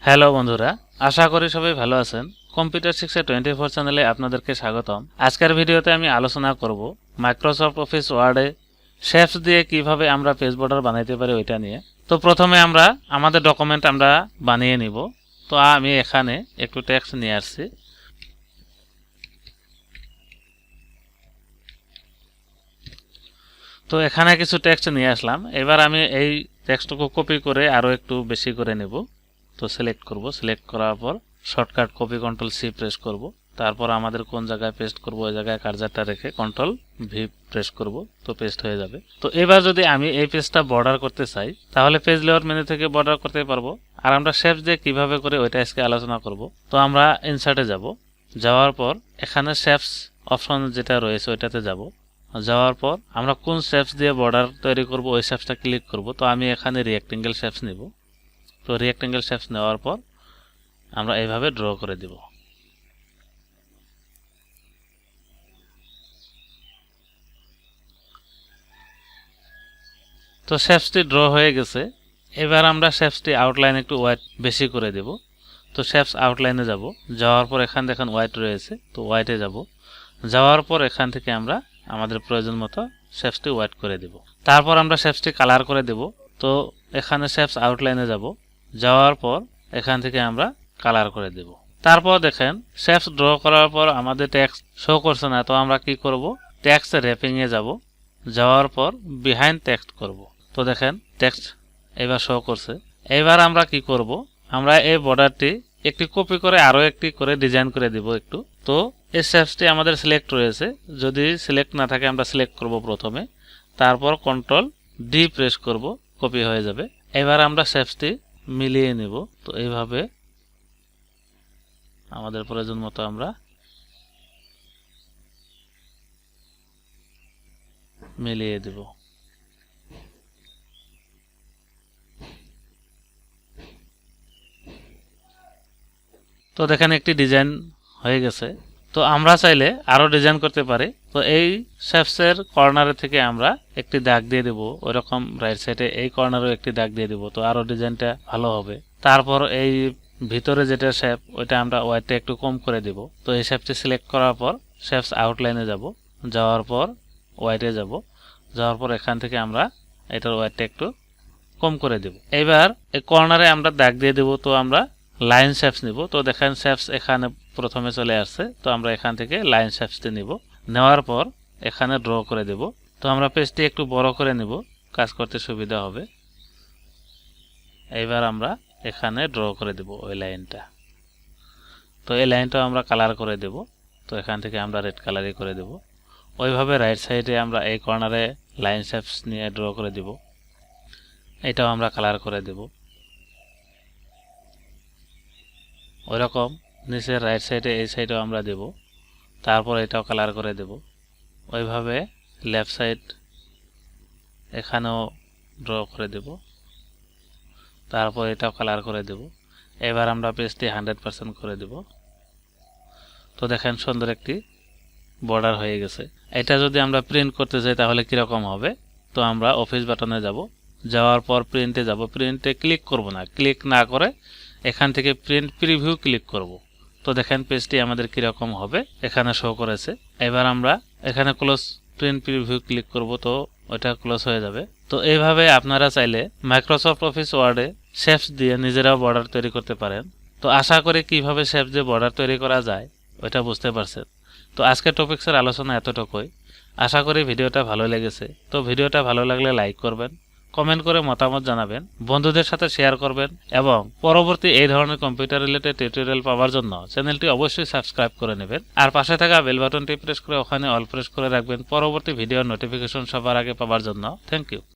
Hello বন্ধুরা, আশা করি সবাই ভালো আছেন। কম্পিউটার শিক্ষা 24 চ্যানেলে আপনাদেরকে স্বাগতম। আজকের ভিডিওতে আমি আলোচনা করব মাইক্রোসফট অফিস ওয়ার্ডে শেপস দিয়ে কিভাবে আমরা পেজ বর্ডার বানাইতে পারি ওইটা নিয়ে। তো প্রথমে আমরা আমাদের ডকুমেন্ট আমরা বানিয়ে নিব। তো আমি এখানে একটু টেক্সট নিয়ে আসছি। তো এখানে কিছু টেক্সট নিয়ে আসলাম। এবার আমি এই টেক্সটটুকু কপি করে আরো একটু বেশি করে নেব। তো সিলেক্ট করব, সিলেক্ট করার পর shortcut copy control C press করব। তারপর আমাদের কোন জায়গায় পেস্ট করব ওই জায়গায় কার্সারটা রেখে কন্ট্রোল ভি প্রেস করব। তো পেস্ট হয়ে যাবে। তো এবার যদি আমি এই পেজটা বর্ডার করতে চাই তাহলে পেজ লেআউট মেনু থেকে বর্ডার করতে পারবো। আর আমরা শেপস দিয়ে কিভাবে করে ওইটা আজকে আলোচনা করব। তো আমরা ইনসার্টে যাব, যাওয়ার পর এখানে শেপস অপশন যেটা রয়েছে ওইটাতে যাব। যাওয়ার পর আমরা কোন শেপস দিয়ে বর্ডার তৈরি করব ওই শেপসটা ক্লিক করব। তো আমি এখানে রেক্টেঙ্গেল শেপস নেব। তো রেক্টেঙ্গেল শেপস নেওয়ার পর আমরা এইভাবে ড্র করে দেব। তো শেপসটি ড্র হয়ে গেছে। এবার আমরা শেপসটি আউটলাইন একটু হোয়াইট বেশি করে দেব। তো শেপস আউটলাইনে যাব, যাওয়ার পর এখানে দেখেন হোয়াইট রয়েছে, তো হোয়াইটে যাব। যাওয়ার পর এখান থেকে আমরা আমাদের প্রয়োজন মতো শেপসটি হোয়াইট করে দেব। তারপর আমরা শেপসটি কালার করে দেব। তো এখানে শেপস আউটলাইনে যাব, যাওয়ার পর এখান থেকে আমরা কালার করে দেব। তারপর দেখেন শেপস ড্র করার পর আমাদের টেক্সট শো করছে না। তো আমরা কি করব, টেক্সট র্যাপিং এ যাব, যাওয়ার পর বিহাইন্ড টেক্সট করব। তো দেখেন টেক্সট এবার শো করছে। এবার আমরা কি করব, আমরা এই বর্ডারটি একটি কপি করে আরো একটি করে ডিজাইন করে দিব একটু। তো এই শেপসটি আমাদের সিলেক্ট রয়েছে, যদি সিলেক্ট না থাকে আমরা সিলেক্ট করব প্রথমে, তারপর কন্ট্রোল ডি প্রেস করব, কপি হয়ে যাবে। এবার আমরা শেপসটি মিলিয়ে নেব। তো এইভাবে আমাদের প্রয়োজন মতো আমরা মিলিয়ে দেব। তো দেখেন একটি ডিজাইন হয়ে গেছে। তো আমরা চাইলে আরো ডিজাইন করতে পারি। তো এই শেপসের কর্নারে থেকে আমরা একটি দাগ দিয়ে দেব, ওইরকম রাইট সাইডে এই কর্নারেও একটি দাগ দিয়ে দেব। তো আরো ডিজাইনটা ভালো হবে। তারপর এই ভিতরে যেটা শেপ ওইটা আমরা হোয়াইটটা একটু কম করে দেব। তো এই শেপটি সিলেক্ট করার পর শেপস আউটলাইনে যাব, যাওয়ার পর হোয়াইটে যাব, যাওয়ার পর এখান থেকে আমরা এটার হোয়াইটটা একটু কম করে দেব। এবার এই কর্নারে আমরা দাগ দিয়ে দেব। তো আমরা লাইন শেপস নিব। তো দেখেন শেপস এখানে প্রথমে চলে আসছে। তো আমরা এখান থেকে লাইন শেপসটি নিব, নেওয়ার পর এখানে ড্র করে দেব। তো আমরা পেজটি একটু বড় করে নিব, কাজ করতে সুবিধা হবে। এবার আমরা এখানে ড্র করে দেব ওই লাইনটা। তো এই লাইনটাও আমরা কালার করে দেব। তো এখান থেকে আমরা রেড কালারই করে দেব। ওইভাবে রাইট সাইডে আমরা এই কর্নারে লাইন শেপস নিয়ে ড্র করে দেব। এটাও আমরা কালার করে দেব। ওইরকম নিচের রাইট সাইডে এই সাইডেও আমরা দেব। তারপর এটাও কালার করে দেব। ওইভাবে লেফট সাইড এখানেও ড্র করে দেব। তারপর এটাও কালার করে দেব। এবার আমরা পেজটি 100% করে দেব। তো দেখেন সুন্দর একটি বর্ডার হয়ে গেছে। এটা যদি আমরা প্রিন্ট করতে চাই তাহলে কিরকম হবে। তো আমরা অফিস বাটনে যাব, যাওয়ার পর প্রিন্টে যাব। প্রিন্টে ক্লিক করব না, ক্লিক না করে এখান থেকে প্রিন্ট প্রিভিউ ক্লিক করব। তো দেখেন পেজটি আমাদের কিরকম হবে এখানে শো করেছে। এবার আমরা এখানে ক্লোজ প্রিন্ট প্রিভিউ ক্লিক করব। তো ওটা ক্লোজ হয়ে যাবে। তো এইভাবে আপনারা চাইলে মাইক্রোসফট অফিস ওয়ার্ডে শেপস দিয়ে নিজেরাও বর্ডার তৈরি করতে পারেন। তো আশা করি কিভাবে শেপস দিয়ে বর্ডার তৈরি করা যায় ওইটা বুঝতে পারছেন। তো আজকের টপিকসের আলোচনা এতটুকুই। আশা করি ভিডিওটা ভালো লেগেছে। তো ভিডিওটা ভালো লাগলে লাইক করবেন, কমেন্ট করে মতামত জানাবেন, বন্ধুদের সাথে শেয়ার করবেন এবং পরবর্তী এই ধরনের কম্পিউটার রিলেটেড টিউটোরিয়াল পাওয়ার জন্য চ্যানেলটি অবশ্যই সাবস্ক্রাইব করে নেবেন। আর পাশে থাকা বেল বাটনটি প্রেস করে ওখানে অল প্রেস করে রাখবেন পরবর্তী ভিডিওর নোটিফিকেশন সবার আগে পাওয়ার জন্য। Thank you.